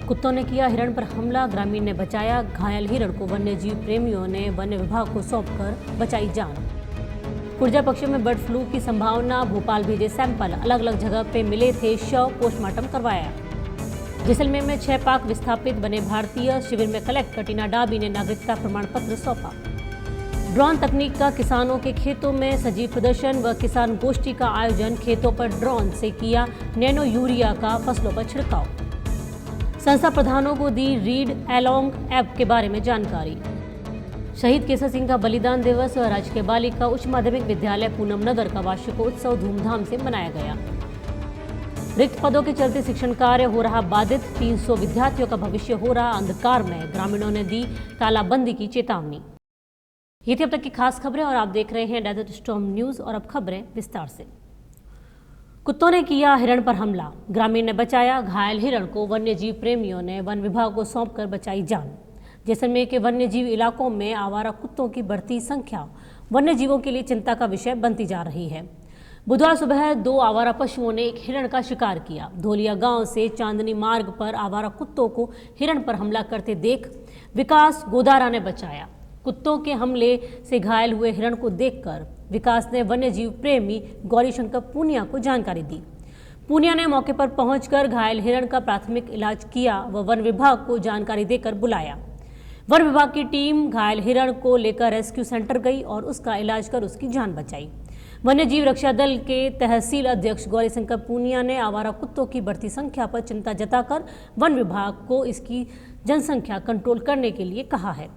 कुत्तों ने किया हिरण पर हमला, ग्रामीण ने बचाया घायल हिरण को, वन्य जीव प्रेमियों ने वन विभाग को सौंपकर बचाई जान। कुर्जा पक्षियों में बर्ड फ्लू की संभावना, भोपाल भेजे सैंपल, अलग अलग जगह पे मिले थे शव, पोस्टमार्टम करवाया। जैसलमेर में 6 पाक विस्थापित बने भारतीय, शिविर में कलेक्टर टीना डाबी ने नागरिकता प्रमाण पत्र सौंपा। ड्रोन तकनीक का किसानों के खेतों में सजीव प्रदर्शन व किसान गोष्ठी का आयोजन, खेतों पर ड्रोन से किया नैनो यूरिया का फसलों पर छिड़काव। संस्था प्रधानों को दी रीड अलोंग ऐप के बारे में जानकारी। शहीद केसर सिंह का बलिदान दिवस व राजकीय बालिका उच्च माध्यमिक विद्यालय पूनम नगर का वार्षिकोत्सव धूमधाम से मनाया गया। रिक्त पदों के चलते शिक्षण कार्य हो रहा बाधित, 300 विद्यार्थियों का भविष्य हो रहा अंधकार में, ग्रामीणों ने दी तालाबंदी की चेतावनी। ये थी अब तक की खास खबरें और आप देख रहे हैं डेजर्ट स्टॉर्म न्यूज। और अब खबरें विस्तार से। कुत्तों ने किया हिरण पर हमला, ग्रामीण ने बचाया घायल हिरण को, वन्य जीव प्रेमियों ने वन विभाग को सौंपकर बचाई जान। जैसलमेर के वन्य जीव इलाकों में आवारा कुत्तों की बढ़ती संख्या वन्य जीवों के लिए चिंता का विषय बनती जा रही है। बुधवार सुबह 2 आवारा पशुओं ने एक हिरण का शिकार किया। धोलिया गांव से चांदनी मार्ग पर आवारा कुत्तों को हिरण पर हमला करते देख विकास गोदारा ने बचाया। कुत्तों के हमले से घायल हुए हिरण को देखकर विकास ने वन्य जीव प्रेमी गौरीशंकर पूनिया को जानकारी दी। पूनिया ने मौके पर पहुंचकर घायल हिरण का प्राथमिक इलाज किया व वन विभाग को जानकारी देकर बुलाया। वन विभाग की टीम घायल हिरण को लेकर रेस्क्यू सेंटर गई और उसका इलाज कर उसकी जान बचाई। वन्य जीव रक्षा दल के तहसील अध्यक्ष गौरीशंकर पूनिया ने आवारा कुत्तों की बढ़ती संख्या पर चिंता जताकर वन विभाग को इसकी जनसंख्या कंट्रोल करने के लिए कहा है।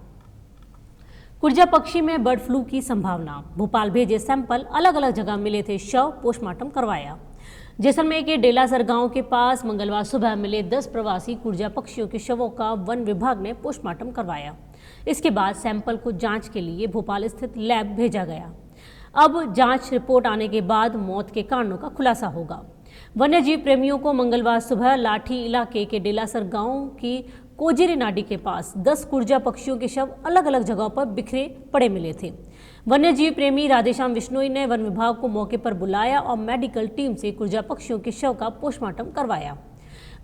कुर्जा पक्षी में बर्ड फ्लू की संभावना, भोपाल भेजे सैंपल, अलग अलग जगह मिले थे शव, पोस्टमार्टम करवाया। जैसलमेर के डेलासर गांव के पास मंगलवार सुबह मिले 10 प्रवासी कुर्जा पक्षियों के शवों का वन विभाग ने पोस्टमार्टम करवाया। इसके बाद सैंपल को जांच के लिए भोपाल स्थित लैब भेजा गया। अब जांच रिपोर्ट आने के बाद मौत के कारणों का खुलासा होगा। वन्य जीव प्रेमियों को मंगलवार सुबह लाठी इलाके के डेलासर गांव की कोजेरी नाडी के पास 10 कुर्जा पक्षियों के शव अलग अलग जगहों पर बिखरे पड़े मिले थे। वन्य जीव प्रेमी राधेश्याम बिश्नोई ने वन विभाग को मौके पर बुलाया और मेडिकल टीम से कुर्जा पक्षियों के शव का पोस्टमार्टम करवाया।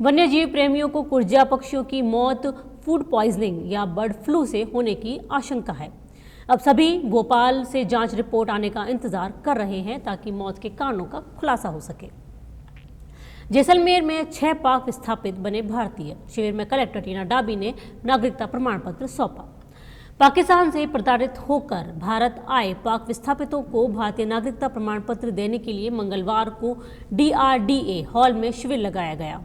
वन्य जीव प्रेमियों को कुर्जा पक्षियों की मौत फूड पॉइजनिंग या बर्ड फ्लू से होने की आशंका है। अब सभी भोपाल से जांच रिपोर्ट आने का इंतजार कर रहे हैं ताकि मौत के कारणों का खुलासा हो सके। जैसलमेर में 6 पाक विस्थापित बने भारतीय, शिविर में कलेक्टर टीना डाबी ने नागरिकता प्रमाण पत्र सौंपा। पाकिस्तान से प्रताड़ित होकर भारत आए पाक विस्थापितों को भारतीय नागरिकता प्रमाण पत्र देने के लिए मंगलवार को DRDA हॉल में शिविर लगाया गया।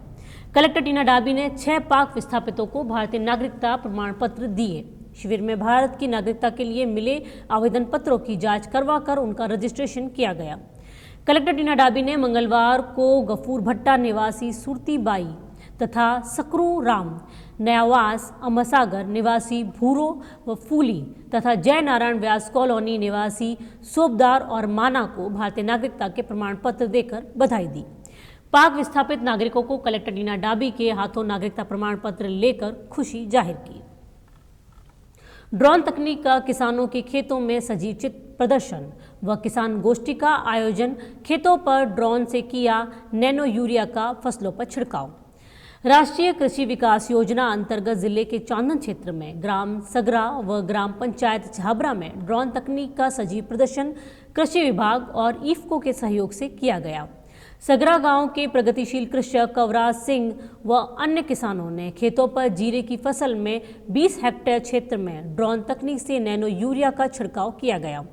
कलेक्टर टीना डाबी ने 6 पाक विस्थापितों को भारतीय नागरिकता प्रमाण पत्र दिए। शिविर में भारत की नागरिकता के लिए मिले आवेदन पत्रों की जांच करवाकर उनका रजिस्ट्रेशन किया गया। कलेक्टर टीना डाबी ने मंगलवार को गफूर भट्टा निवासी सुरती बाई तथा सकरू राम नयावास अमसागर निवासी भूरो व फूली तथा जय नारायण व्यास कॉलोनी निवासी सोबदार और माना को भारतीय नागरिकता के प्रमाण पत्र देकर बधाई दी। पाक विस्थापित नागरिकों को कलेक्टर टीना डाबी के हाथों नागरिकता प्रमाण पत्र लेकर खुशी जाहिर की। ड्रोन तकनीक का किसानों के खेतों में सजीव चित्र प्रदर्शन व किसान गोष्ठी का आयोजन, खेतों पर ड्रोन से किया नैनो यूरिया का फसलों पर छिड़काव। राष्ट्रीय कृषि विकास योजना अंतर्गत जिले के चांदन क्षेत्र में ग्राम सगरा व ग्राम पंचायत छाबरा में ड्रोन तकनीक का सजीव प्रदर्शन कृषि विभाग और इफ्को के सहयोग से किया गया। सगरा गांव के प्रगतिशील कृषक कवराज सिंह व अन्य किसानों ने खेतों पर जीरे की फसल में 20 हेक्टेयर क्षेत्र में ड्रोन तकनीक से नैनो यूरिया का छिड़काव किया गया।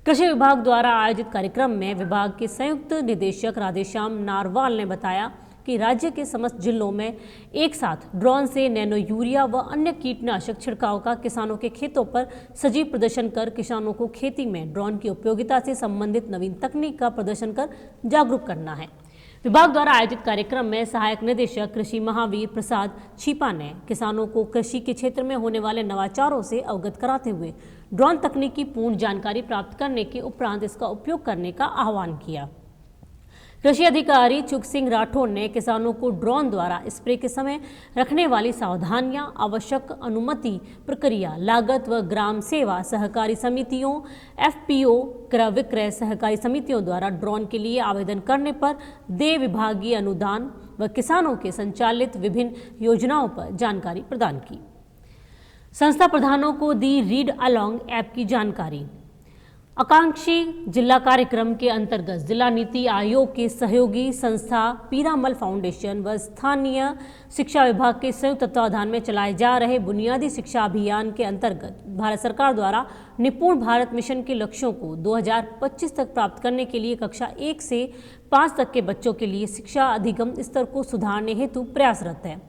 कृषि विभाग द्वारा आयोजित कार्यक्रम में विभाग के संयुक्त निदेशक राधेश्याम नारवाल ने बताया कि राज्य के समस्त जिलों में एक साथ ड्रोन से नैनो यूरिया व अन्य कीटनाशक छिड़काव का किसानों के खेतों पर सजीव प्रदर्शन कर किसानों को खेती में ड्रोन की उपयोगिता से संबंधित नवीन तकनीक का प्रदर्शन कर जागरूक करना है। विभाग द्वारा आयोजित कार्यक्रम में सहायक निदेशक कृषि महावीर प्रसाद छिपा ने किसानों को कृषि के क्षेत्र में होने वाले नवाचारों से अवगत कराते हुए ड्रोन तकनीक की पूर्ण जानकारी प्राप्त करने के उपरांत इसका उपयोग करने का आह्वान किया। कृषि अधिकारी चुग सिंह राठौर ने किसानों को ड्रोन द्वारा स्प्रे के समय रखने वाली सावधानियां, आवश्यक अनुमति प्रक्रिया, लागत व ग्राम सेवा सहकारी समितियों, एफपीओ, क्रय विक्रय सहकारी समितियों द्वारा ड्रोन के लिए आवेदन करने पर देय विभागीय अनुदान व किसानों के संचालित विभिन्न योजनाओं पर जानकारी प्रदान की। संस्था प्रधानों को दी रीड अलोंग ऐप की जानकारी। आकांक्षी जिला कार्यक्रम के अंतर्गत जिला नीति आयोग के सहयोगी संस्था पीरामल फाउंडेशन व स्थानीय शिक्षा विभाग के संयुक्त तत्वावधान में चलाए जा रहे बुनियादी शिक्षा अभियान के अंतर्गत भारत सरकार द्वारा निपुण भारत मिशन के लक्ष्यों को 2025 तक प्राप्त करने के लिए कक्षा 1 से 5 तक के बच्चों के लिए शिक्षा अधिगम स्तर को सुधारने हेतु प्रयासरत है।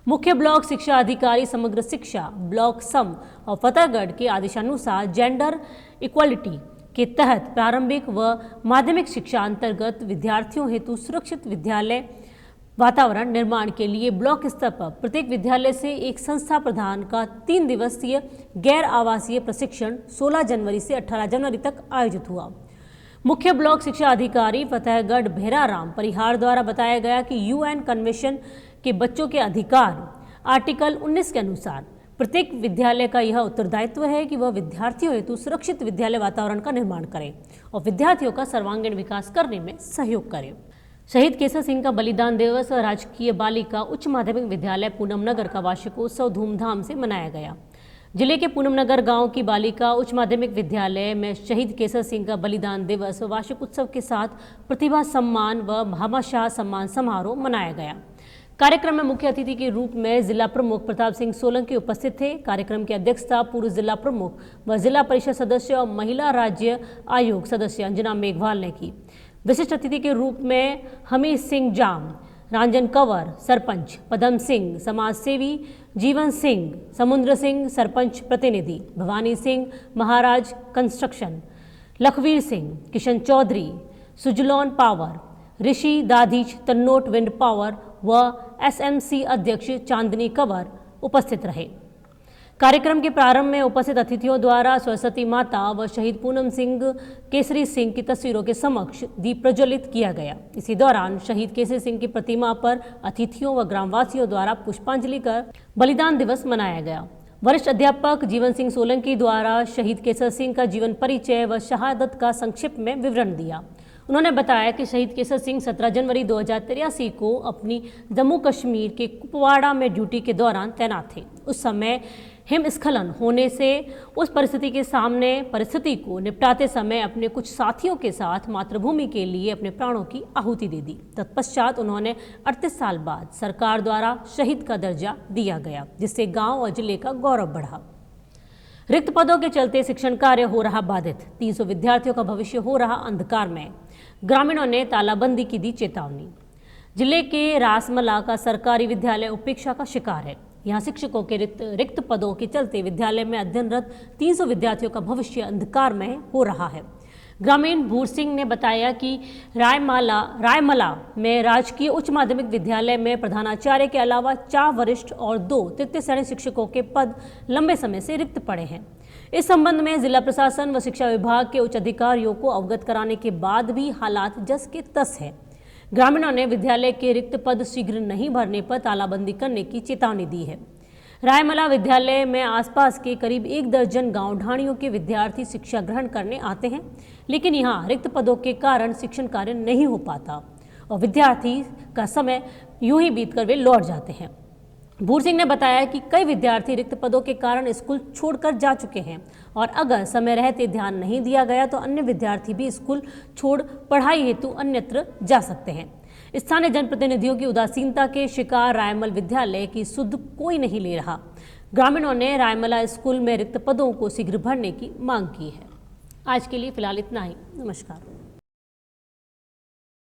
मुख्य ब्लॉक शिक्षा अधिकारी समग्र शिक्षा ब्लॉक सम और फतेहगढ़ के आदेशानुसार जेंडर इक्वालिटी के तहत प्रारंभिक व माध्यमिक शिक्षा अंतर्गत विद्यार्थियों हेतु सुरक्षित विद्यालय वातावरण निर्माण के लिए ब्लॉक स्तर पर प्रत्येक विद्यालय से एक संस्था प्रधान का 3 दिवसीय गैर आवासीय प्रशिक्षण 16 जनवरी से 18 जनवरी तक आयोजित हुआ। मुख्य ब्लॉक शिक्षा अधिकारी फतेहगढ़ भेराराम परिहार द्वारा बताया गया कि यूएन कन्वेंशन के बच्चों के अधिकार आर्टिकल 19 के अनुसार प्रत्येक विद्यालय का यह उत्तरदायित्व है कि वह विद्यार्थियों हेतु सुरक्षित विद्यालय वातावरण का निर्माण करें और विद्यार्थियों का सर्वांगीण विकास करने में सहयोग करें। शहीद केसर सिंह का बलिदान दिवस और राजकीय बालिका उच्च माध्यमिक विद्यालय पूनम नगर का वार्षिकोत्सव धूमधाम से मनाया गया। जिले के पूनम नगर गांव की बालिका उच्च माध्यमिक विद्यालय में शहीद केसर सिंह का बलिदान दिवस और वार्षिक उत्सव के साथ प्रतिभा सम्मान व भामाशाह सम्मान समारोह मनाया गया। कार्यक्रम में मुख्य अतिथि के रूप में जिला प्रमुख प्रताप सिंह सोलंकी उपस्थित थे। कार्यक्रम की अध्यक्षता पूर्व जिला प्रमुख व जिला परिषद सदस्य और महिला राज्य आयोग सदस्य अंजना मेघवाल ने की। विशिष्ट अतिथि के रूप में हमीद सिंह जाम, रांजन कंवर सरपंच, पदम सिंह समाज सेवी, जीवन सिंह, समुद्र सिंह सरपंच प्रतिनिधि, भवानी सिंह महाराज कंस्ट्रक्शन, लखवीर सिंह, किशन चौधरी, सुजलॉन पावर, ऋषि दाधीच तन्नोट विंड पावर व एसएमसी अध्यक्ष चांदनी कंवर उपस्थित रहे। कार्यक्रम के प्रारंभ में उपस्थित अतिथियों द्वारा सरस्वती माता व शहीद पूनम सिंह केसरी सिंह की तस्वीरों के समक्ष दीप प्रज्वलित किया गया। इसी दौरान शहीद केसरी सिंह की प्रतिमा पर अतिथियों व ग्रामवासियों द्वारा पुष्पांजलि कर बलिदान दिवस मनाया गया। वरिष्ठ अध्यापक जीवन सिंह सोलंकी द्वारा शहीद केसर सिंह का जीवन परिचय व शहादत का संक्षिप्त में विवरण दिया। उन्होंने बताया कि शहीद केसर सिंह 17 जनवरी 2083 को अपनी जम्मू कश्मीर के कुपवाड़ा में ड्यूटी के दौरान तैनात थे। उस समय हिमस्खलन होने से उस परिस्थिति को निपटाते समय अपने कुछ साथियों के साथ मातृभूमि के लिए अपने प्राणों की आहुति दे दी। तत्पश्चात उन्होंने 38 साल बाद सरकार द्वारा शहीद का दर्जा दिया गया, जिससे गांव और जिले का गौरव बढ़ा। रिक्त पदों के चलते शिक्षण कार्य हो रहा बाधित, 300 विद्यार्थियों का भविष्य हो रहा अंधकार में। ग्रामीणों ने तालाबंदी की दी चेतावनी। जिले के रासमला का सरकारी विद्यालय उपेक्षा का शिकार है। यहाँ शिक्षकों के रिक्त पदों के चलते विद्यालय में अध्ययनरत 300 विद्यार्थियों का भविष्य अंधकार में हो रहा है। ग्रामीण भूर सिंह ने बताया कि रायमला में राजकीय उच्च माध्यमिक विद्यालय में प्रधानाचार्य के अलावा 4 वरिष्ठ और 2 तृतीय श्रेणी शिक्षकों के पद लंबे समय से रिक्त पड़े हैं। इस संबंध में जिला प्रशासन व शिक्षा विभाग के उच्च अधिकारियों को अवगत कराने के बाद भी हालात जस के तस है। ग्रामीणों ने विद्यालय के रिक्त पद शीघ्र नहीं भरने पर तालाबंदी करने की चेतावनी दी है। रायमला विद्यालय में आसपास के करीब 1 दर्जन गांव ढाणियों के विद्यार्थी शिक्षा ग्रहण करने आते हैं, लेकिन यहां रिक्त पदों के कारण शिक्षण कार्य नहीं हो पाता और विद्यार्थी का समय यूं ही बीतकर वे लौट जाते हैं। भूर सिंह ने बताया कि कई विद्यार्थी रिक्त पदों के कारण स्कूल छोड़कर जा चुके हैं और अगर समय रहते ध्यान नहीं दिया गया तो अन्य विद्यार्थी भी स्कूल छोड़ पढ़ाई हेतु अन्यत्र जा सकते हैं। स्थानीय जनप्रतिनिधियों की उदासीनता के शिकार रायमल विद्यालय की सुध कोई नहीं ले रहा। ग्रामीणों ने रायमला स्कूल में रिक्त पदों को शीघ्र भरने की मांग की है। आज के लिए फिलहाल इतना ही। नमस्कार।